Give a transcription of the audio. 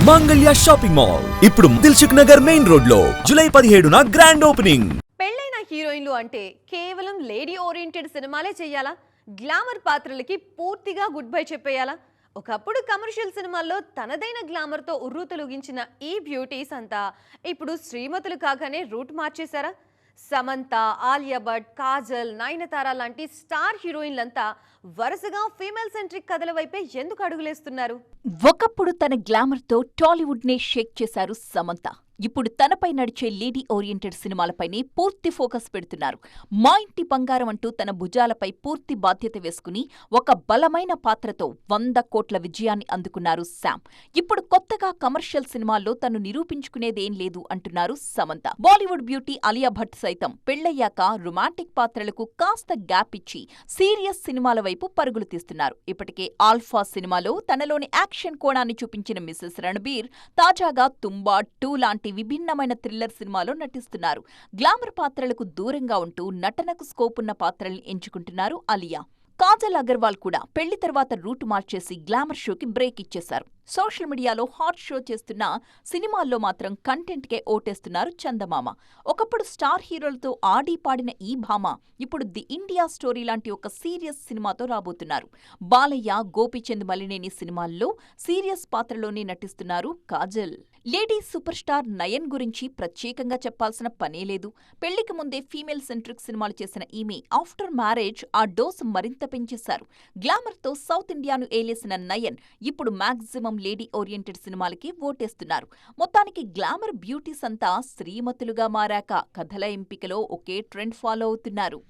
మాంగళ్య shopping mall ఇప్పుడు Dilsukh Nagar main road లో జూలై 17న గ్రాండ్ ఓపెనింగ్. పెళ్ళైన హీరోయిన్లు అంటే కేవలం లేడీ ఓరియంటెడ్ సినిమాలే చేయాలా? గ్లామర్ పాత్రలకి పూర్తిగా గుడ్ బై చెప్పేయాలా? ఒకప్పుడు కమర్షియల్ సినిమాల్లో తనదైన గ్లామర్తో ఉర్రూతలూగించిన ఈ బ్యూటీస్ అంతా ఇప్పుడు శ్రీమతులు కాగానే రూట్ మార్చేశారా? సమంత, ఆలియా భట్, కాజల్, నయనతార లాంటి స్టార్ హీరోయిన్లంతా వరుసగా ఫీమేల్ సెంట్రిక్ కథల వైపే ఎందుకు అడుగులేస్తున్నారు? ఒకప్పుడు తన గ్లామర్తో టాలీవుడ్ నే షేక్ చేశారు సమంత. ఇప్పుడు తనపై నడిచే లేడీ ఓరియంటెడ్ సినిమాలపైనే పూర్తి ఫోకస్ పెడుతున్నారు. మా ఇంటి బంగారం అంటూ తన భుజాలపై పూర్తి బాధ్యత వేసుకుని ఒక బలమైన పాత్రతో 100 కోట్ల విజయాన్ని అందుకున్నారు శామ్. ఇప్పుడు కొత్తగా కమర్షియల్ సినిమాల్లో తను నిరూపించుకునేదేం లేదు అంటున్నారు సమంత. బాలీవుడ్ బ్యూటీ ఆలియా భట్ సైతం పెళ్లయ్యాక రొమాంటిక్ పాత్రలకు కాస్త గ్యాప్ ఇచ్చి సీరియస్ సినిమాల వైపు పరుగులు తీస్తున్నారు. ఇప్పటికే ఆల్ఫా సినిమాలో తనలోని యాక్షన్ కోణాన్ని చూపించిన మిసెస్ రణబీర్ తాజాగా తుంబా 2 లాంటి విభిన్నమైన థ్రిల్లర్ సినిమాలో నటిస్తున్నారు. గ్లామర్ పాత్రలకు దూరంగా ఉంటూ నటనకు స్కోప్ ఉన్న పాత్రల్ని ఎంచుకుంటున్నారు ఆలియా. కాజల్ అగర్వాల్ కూడా పెళ్లి తర్వాత రూట్ మార్చేసి గ్లామర్ షోకి బ్రేక్ ఇచ్చేశారు. సోషల్ మీడియాలో హాట్ షో చేస్తున్న సినిమాల్లో మాత్రం కంటెంట్కే ఓటేస్తున్నారు చందమామ. ఒకప్పుడు స్టార్ హీరోలతో ఆడి పాడిన ఈ భామ ఇప్పుడు ది ఇండియా స్టోరీ లాంటి ఒక సీరియస్ సినిమాతో రాబోతున్నారు. బాలయ్య, గోపీచంద్ మలినేని సినిమాల్లో సీరియస్ పాత్రలోనే నటిస్తున్నారు Kajal. Lady super star Nayan గురించి ప్రత్యేకంగా చెప్పాల్సిన పనే లేదు. పెళ్లికి ముందే ఫీమేల్ సెంట్రిక్ సినిమాలు చేసిన ఈమె ఆఫ్టర్ మ్యారేజ్ ఆ డోస్ మరింత పెంచేశారు. గ్లామర్తో సౌత్ ఇండియాను ఏలేసిన నయన్ ఇప్పుడు మాక్సిమం లేడీ ఓరియంటెడ్ సినిమాలకి ఓటేస్తున్నారు. మొత్తానికి గ్లామర్ బ్యూటీస్ అంతా శ్రీమతులుగా మారాక కథల ఎంపికలో ఒకే ట్రెండ్ ఫాలో అవుతున్నారు.